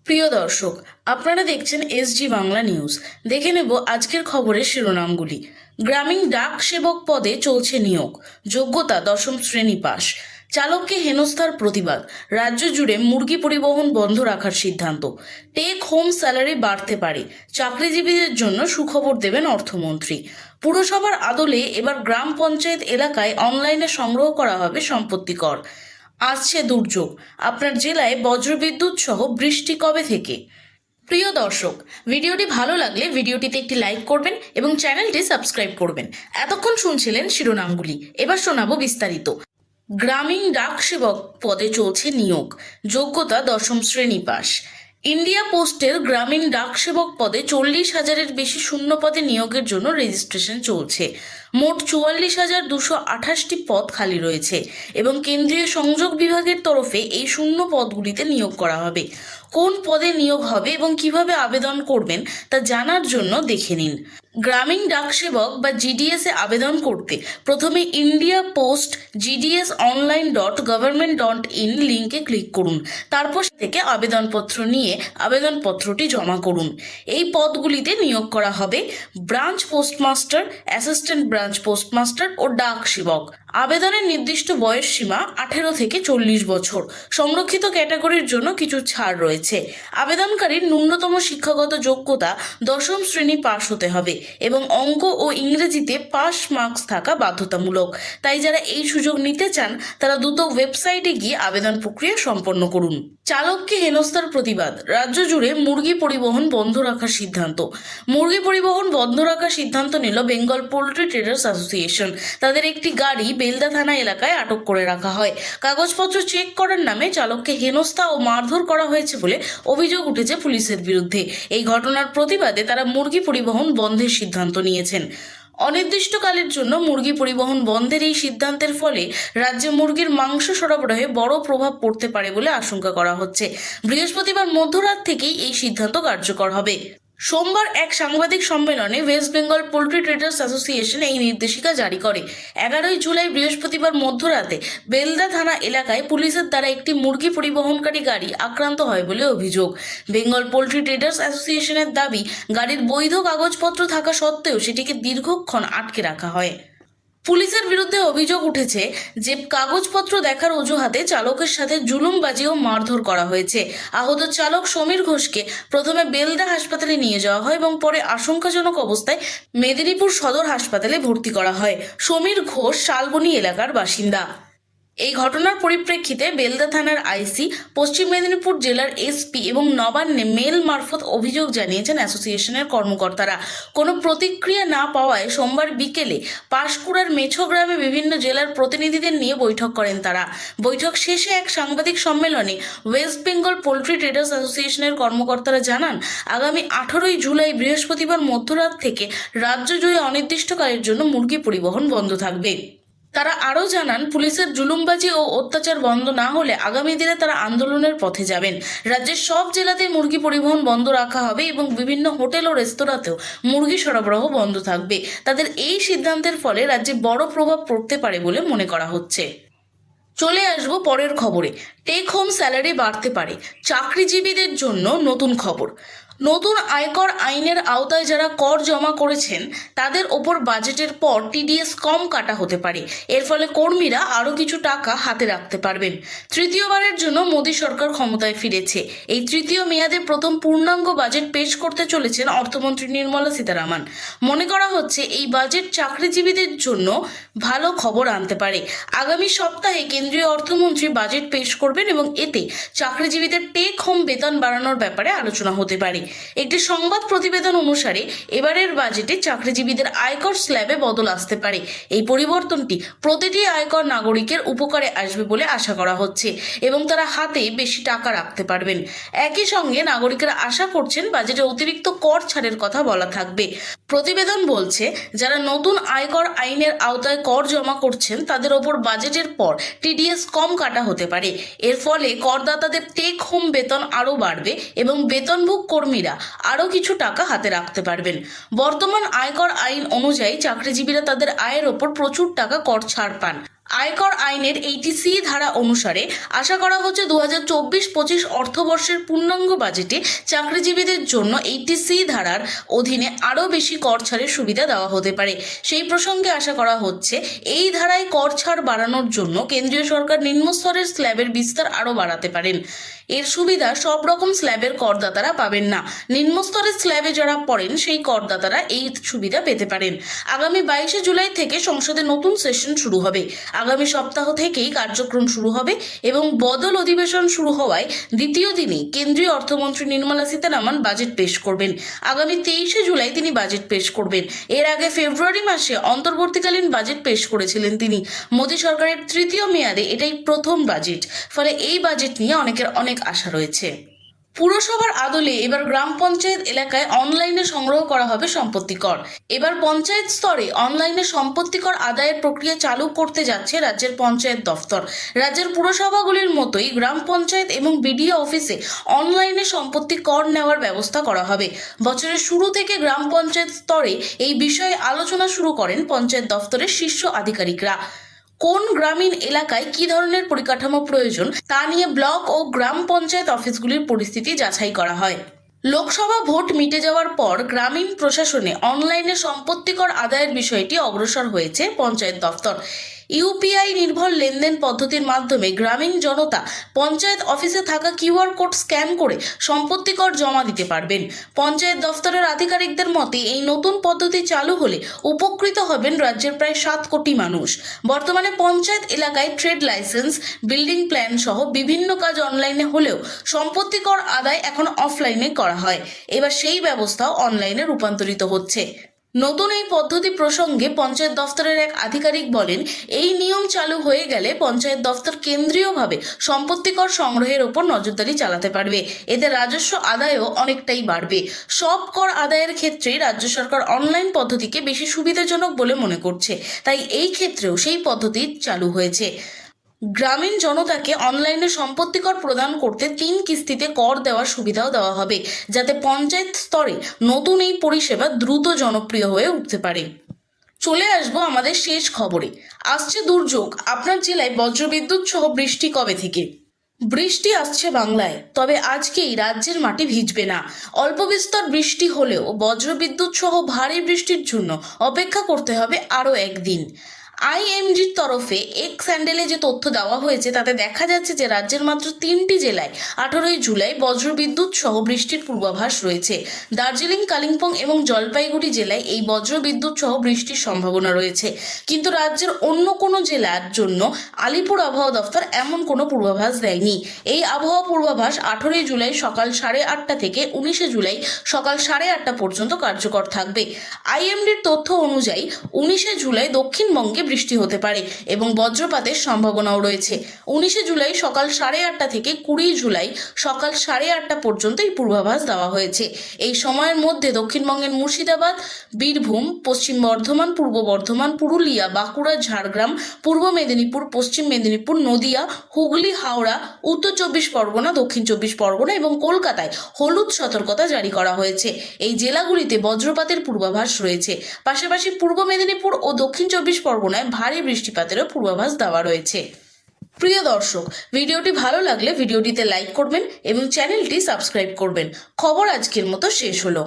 প্রিয় দর্শক, আপনারা দেখছেন এসজি বাংলা নিউজ। দেখে নেব আজকের খবরের শিরোনামগুলি। গ্রামীণ ডাক সেবক পদে চলছে নিয়োগ, যোগ্যতা 10ম শ্রেণী পাস। চালককে হেনস্থার প্রতিবাদ, রাজ্য জুড়ে মুরগি পরিবহন বন্ধ রাখার সিদ্ধান্ত। টেক হোম স্যালারি বাড়তে পারে, চাকরিজীবীদের জন্য সুখবর দেবেন অর্থমন্ত্রী। পুরসভার আদলে এবার গ্রাম পঞ্চায়েত এলাকায় অনলাইনে সংগ্রহ করা হবে সম্পত্তি কর। আসছে দুর্যোগ, আপনার জেলায় বজ্রবিদ্যুৎ সহ বৃষ্টি কবে থেকে? প্রিয় দর্শক, ভিডিওটি ভালো লাগলে ভিডিওটিতে একটি লাইক করবেন এবং চ্যানেলটি সাবস্ক্রাইব করবেন। এতক্ষণ শুনছিলেন শিরোনামগুলি, এবার শোনাবো বিস্তারিত। গ্রামীণ ডাক সেবক পদে চলছে নিয়োগ, যোগ্যতা 10ম শ্রেণী পাস। ইন্ডিয়া পোস্টের গ্রামীণ ডাক সেবক পদে 40,000-এর বেশি শূন্য পদে নিয়োগের জন্য রেজিস্ট্রেশন চলছে। মোট 44,228টি পদ খালি রয়েছে এবং কেন্দ্রীয় সংযোগ বিভাগের তরফে এই শূন্য পদগুলিতে নিয়োগ করা হবে। কোন পদে নিয়োগ হবে এবং কিভাবে আবেদন করবেন তা জানার জন্য দেখে নিন। গ্রামীণ ডাক সেবক বা জিডিএস এ আবেদন করতে প্রথমে ইন্ডিয়া পোস্ট জিডিএস online.government.in লিঙ্কে ক্লিক করুন। তারপর থেকে আবেদনপত্র নিয়ে আবেদনপত্রটি জমা করুন। এই পদগুলিতে নিয়োগ করা হবে branch postmaster, assistant branch postmaster ও ডাক সেবক। আবেদনের নির্দিষ্ট বয়স সীমা 18 থেকে 40 বছর। সংরক্ষিত ক্যাটাগরির জন্য কিছু ছাড় রয়েছে। আবেদনকারীর ন্যূনতম শিক্ষাগত যোগ্যতা 10ম শ্রেণী পাশ হতে হবে এবং অঙ্ক ও ইংরেজিতে পাস মার্কস থাকা বাধ্যতামূলক। তাই যারা এই সুযোগ নিতে চান তারা দ্রুত ওয়েবসাইটে গিয়ে আবেদন প্রক্রিয়া সম্পন্ন করুন। চালককে হেনস্থার প্রতিবাদ, রাজ্য জুড়ে মুরগি পরিবহন বন্ধ রাখার সিদ্ধান্ত। মুরগি পরিবহন বন্ধ রাখার সিদ্ধান্ত নিল বেঙ্গল পোল্ট্রি ট্রেডার্স অ্যাসোসিয়েশন। তাদের একটি গাড়ি বেলদা থানা এলাকায় আটক করে রাখা হয়। কাগজপত্র চেক করার নামে চালককে হেনস্থা ও মারধর করা হয়েছে বলে অভিযোগ উঠেছে পুলিশের বিরুদ্ধে। এই ঘটনার প্রতিবাদে তারা মুরগি পরিবহন বন্ধের সিদ্ধান্ত নিয়েছেন। অনির্দিষ্টকালের জন্য মুরগি পরিবহন বন্ধের এই সিদ্ধান্তের ফলে রাজ্যে মুরগির মাংস সরবরাহে বড় প্রভাব পড়তে পারে বলে আশঙ্কা করা হচ্ছে। বৃহস্পতিবার মধ্যরাত থেকেই এই সিদ্ধান্ত কার্যকর হবে। সোমবার এক সাংবাদিক সম্মেলনে West Bengal poultry traders association এই নির্দেশিকা জারি করে। 11 জুলাই বৃহস্পতিবার মধ্যরাতে বেলদা থানা এলাকায় পুলিশের দ্বারা একটি মুরগি পরিবহনকারী গাড়ি আক্রান্ত হয় বলে অভিযোগ। বেঙ্গল পোল্ট্রি ট্রেডার্স অ্যাসোসিয়েশনের দাবি, গাড়ির বৈধ কাগজপত্র থাকা সত্ত্বেও সেটিকে দীর্ঘক্ষণ আটকে রাখা হয়। পুলিশের বিরুদ্ধে অভিযোগ উঠেছে যে কাগজপত্র দেখার অজুহাতে চালকের সাথে জুলুমবাজি ও মারধর করা হয়েছে। আহত চালক সমীর ঘোষকে প্রথমে বেলদা হাসপাতালে নিয়ে যাওয়া হয় এবং পরে আশঙ্কাজনক অবস্থায় মেদিনীপুর সদর হাসপাতালে ভর্তি করা হয়। সমীর ঘোষ শালবনী এলাকার বাসিন্দা। এই ঘটনার পরিপ্রেক্ষিতে বেলদা থানার আইসি, পশ্চিম মেদিনীপুর জেলার এসপি এবং নবান্নে মেল মারফত অভিযোগ জানিয়েছেন অ্যাসোসিয়েশনের কর্মকর্তারা। কোনো প্রতিক্রিয়া না পাওয়ায় সোমবার বিকেলে পাঁশকুড়ার মেছো গ্রামে বিভিন্ন জেলার প্রতিনিধিদের নিয়ে বৈঠক করেন তারা। বৈঠক শেষে এক সাংবাদিক সম্মেলনে ওয়েস্ট বেঙ্গল পোল্ট্রি ট্রেডার্স অ্যাসোসিয়েশনের কর্মকর্তারা জানান, আগামী 18 জুলাই বৃহস্পতিবার মধ্যরাত থেকে রাজ্য জুড়ে অনির্দিষ্টকালের জন্য মুরগি পরিবহন বন্ধ থাকবে। তারা আরও জানান, পুলিশের জুলুমবাজি ও অত্যাচার বন্ধ না হলে আগামী দিনে তারা আন্দোলনের পথে যাবেন। রাজ্যের সব জেলাতেই মুরগি পরিবহন বন্ধ রাখা হবে এবং বিভিন্ন হোটেল ও রেস্তোরাঁতেও মুরগি সরবরাহ বন্ধ থাকবে। তাদের এই সিদ্ধান্তের ফলে রাজ্যে বড় প্রভাব পড়তে পারে বলে মনে করা হচ্ছে। চলে আসবো পরের খবরে। টেক হোম স্যালারি বাড়তে পারে, চাকরিজীবীদের জন্য নতুন খবর। নতুন আয়কর আইনের আওতায় যারা কর জমা করেছেন তাদের ওপর বাজেটের পর টিডিএস কম কাটা হতে পারে। এর ফলে কর্মীরা আরও কিছু টাকা হাতে রাখতে পারবেন। তৃতীয়বারের জন্য মোদী সরকার ক্ষমতায় ফিরেছে। এই তৃতীয় মেয়াদে প্রথম পূর্ণাঙ্গ বাজেট পেশ করতে চলেছেন অর্থমন্ত্রী নির্মলা সীতারামন। মনে করা হচ্ছে এই বাজেট চাকরিজীবীদের জন্য ভালো খবর আনতে পারে। আগামী সপ্তাহে কেন্দ্রীয় অর্থমন্ত্রী বাজেট পেশ করবেন এবং এতে চাকরিজীবীদের টেক হোম বেতন বাড়ানোর ব্যাপারে আলোচনা হতে পারে। একটি সংবাদ প্রতিবেদন অনুসারে এবারের বাজেটে চাকরিজীবীদের আয়কর স্ল্যাবে বদল আসতে পারে। এই পরিবর্তনটি প্রতিটি আয়কর নাগরিকের উপকারে আসবে বলে আশা করা হচ্ছে এবং তারা হাতে বেশি টাকা রাখতে পারবেন। একই সঙ্গে নাগরিকরা আশা করছেন বাজেটে অতিরিক্ত কর ছাড়ের কথা বলা থাকবে। প্রতিবেদন বলছে, যারা নতুন আয়কর আইনের আওতায় কর জমা করছেন তাদের ওপর বাজেটের পর টিডিএস কম কাটা হতে পারে। এর ফলে করদাতাদের টেক হোম বেতন আরও বাড়বে এবং বেতনভোগ কর্মীরা আরও কিছু টাকা হাতে রাখতে পারবেন। বর্তমান আয়কর আইন অনুযায়ী চাকরিজীবীরা তাদের আয়ের ওপর প্রচুর টাকা কর ছাড় পান। আয়কর আইনের 80C ধারা অনুসারে আশা করা হচ্ছে 2024-25 অর্থবর্ষের পূর্ণাঙ্গ বাজেটে চাকরিজীবীদের জন্য 80C ধারার অধীনে আরও বেশি কর ছাড়ের সুবিধা দেওয়া হতে পারে। সেই প্রসঙ্গে আশা করা হচ্ছে এই ধারায় কর ছাড় বাড়ানোর জন্য কেন্দ্রীয় সরকার নিম্নস্তরের স্ল্যাবের বিস্তার আরও বাড়াতে পারেন। এর সুবিধা সব রকম স্ল্যাবের করদাতারা পাবেন না। নিম্নস্তরের স্ল্যাবে যারা পড়েন সেই করদাতারা এই সুবিধা পেতে পারেন। আগামী 22শে জুলাই থেকে সংসদে নতুন সেশন শুরু হবে। আগামী সপ্তাহ থেকেই কার্যক্রম শুরু হবে এবং বদল অধিবেশন শুরু হওয়ায় দ্বিতীয় দিনেই কেন্দ্রীয় অর্থমন্ত্রী নির্মলা সীতারামন বাজেট পেশ করবেন। আগামী 23শে জুলাই তিনি বাজেট পেশ করবেন। এর আগে ফেব্রুয়ারি মাসে অন্তর্বর্তীকালীন বাজেট পেশ করেছিলেন তিনি। মোদী সরকারের তৃতীয় মেয়াদে এটাই প্রথম বাজেট, ফলে এই বাজেট নিয়ে অনেকের অনেক আশা রয়েছে। পুরসভার আদলে এবার গ্রাম পঞ্চায়েত এলাকায় অনলাইনে সংগ্রহ করা হবে সম্পত্তি কর। এবার পঞ্চায়েত স্তরে অনলাইনে সম্পত্তি কর আদায়ের প্রক্রিয়া চালু করতে যাচ্ছে রাজ্যের পঞ্চায়েত দফতর। রাজ্যের পুরসভাগুলির মতোই গ্রাম পঞ্চায়েত এবং বিডিও অফিসে অনলাইনে সম্পত্তি কর নেওয়ার ব্যবস্থা করা হবে। বছরের শুরু থেকে গ্রাম পঞ্চায়েত স্তরে এই বিষয়ে আলোচনা শুরু করেন পঞ্চায়েত দফতরের শীর্ষ আধিকারিকরা। কোন গ্রামীণ এলাকায় কি ধরনের পরিকাঠামো প্রয়োজন তা নিয়ে ব্লক ও গ্রাম পঞ্চায়েত অফিসগুলির পরিস্থিতি যাচাই করা হয়। লোকসভা ভোট মিটে যাওয়ার পর গ্রামীণ প্রশাসনে অনলাইনে সম্পত্তি কর আদায়ের বিষয়টি অগ্রসর হয়েছে পঞ্চায়েত দফতর। ইউপিআই নির্ভর লেনদেন পদ্ধতির মাধ্যমে গ্রামীণ জনতা পঞ্চায়েত অফিসে থাকা কিউআর কোড স্ক্যান করে সম্পত্তি কর জমা দিতে পারবেন। পঞ্চায়েত দফতরের আধিকারিকদের মতে এই নতুন পদ্ধতি চালু হলে উপকৃত হবেন রাজ্যের প্রায় 7 কোটি মানুষ। বর্তমানে পঞ্চায়েত এলাকায় ট্রেড লাইসেন্স, বিল্ডিং প্ল্যান সহ বিভিন্ন কাজ অনলাইনে হলেও সম্পত্তি কর আদায় এখন অফলাইনে করা হয়। এবার সেই ব্যবস্থাও অনলাইনে রূপান্তরিত হচ্ছে। নতুন এই পদ্ধতি প্রসঙ্গে পঞ্চায়েত দফতরের এক আধিকারিক বলেন, এই নিয়ম চালু হয়ে গেলে পঞ্চায়েত দফতর কেন্দ্রীয়ভাবে সম্পত্তি কর সংগ্রহের ওপর নজরদারি চালাতে পারবে। এতে রাজস্ব আদায়ও অনেকটাই বাড়বে। সব কর আদায়ের ক্ষেত্রেই রাজ্য সরকার অনলাইন পদ্ধতিকে বেশি সুবিধাজনক বলে মনে করছে, তাই এই ক্ষেত্রেও সেই পদ্ধতি চালু হয়েছে। গ্রামীণ জনতাকে অনলাইনে সম্পত্তি কর প্রদান করতে 3 কিস্তিতে কর দেওয়ার সুবিধাও দেওয়া হবে, যাতে পঞ্চায়েত স্তরে নতুন এই পরিষেবা দ্রুত জনপ্রিয় হয়ে উঠতে পারে। চলে আসবো আমাদের শেষ খবরে। আসছে দুর্যোগ। আপনার জেলায় বজ্রবিদ্যুৎ সহ বৃষ্টি কবে থেকে? বৃষ্টি আসছে বাংলায়, তবে আজকেই রাজ্যের মাটি ভিজবে না। অল্প বিস্তর বৃষ্টি হলেও বজ্রবিদ্যুৎ সহ ভারী বৃষ্টির জন্য অপেক্ষা করতে হবে আরও একদিন। আইএমডির তরফে এক স্যান্ডেলে যে তথ্য দেওয়া হয়েছে তাতে দেখা যাচ্ছে যে রাজ্যের মাত্র 3টি জেলায় 18ই জুলাই বজ্রবিদ্যুৎ সহ বৃষ্টির পূর্বাভাস রয়েছে। দার্জিলিং, কালিম্পং এবং জলপাইগুড়ি জেলায় এই বজ্রবিদ্যুৎ সহ বৃষ্টির সম্ভাবনা রয়েছে, কিন্তু রাজ্যের অন্য কোনো জেলার জন্য আলিপুর আবহাওয়া দফতর এমন কোনো পূর্বাভাস দেয়নি। এই আবহাওয়া পূর্বাভাস 18ই জুলাই সকাল 8:30 থেকে 19শে জুলাই সকাল 8:30 পর্যন্ত কার্যকর থাকবে। আইএমডির তথ্য অনুযায়ী 19শে জুলাই দক্ষিণবঙ্গে বৃষ্টি হতে পারে এবং বজ্রপাতের সম্ভাবনাও রয়েছে। 19শে জুলাই সকাল 8:30 থেকে 20 জুলাই সকাল 8:30 পর্যন্ত এই পূর্বাভাস দেওয়া হয়েছে। এই সময়ের মধ্যে দক্ষিণবঙ্গের মুর্শিদাবাদ, বীরভূম, পশ্চিম বর্ধমান, পূর্ব বর্ধমান, পুরুলিয়া, বাঁকুড়া, ঝাড়গ্রাম, পূর্ব মেদিনীপুর, পশ্চিম মেদিনীপুর, নদিয়া, হুগলি, হাওড়া, উত্তর 24 পরগনা, দক্ষিণ 24 পরগনা এবং কলকাতায় হলুদ সতর্কতা জারি করা হয়েছে। এই জেলাগুলিতে বজ্রপাতের পূর্বাভাস রয়েছে। পাশাপাশি পূর্ব মেদিনীপুর ও দক্ষিণ 24 পরগনায় ভারী বৃষ্টিপাতেরও পূর্বাভাস দেওয়া রয়েছে। প্রিয় দর্শক, ভিডিওটি ভালো লাগলে ভিডিওটিতে লাইক করবেন এবং চ্যানেলটি সাবস্ক্রাইব করবেন। খবর আজকের মতো শেষ হলো।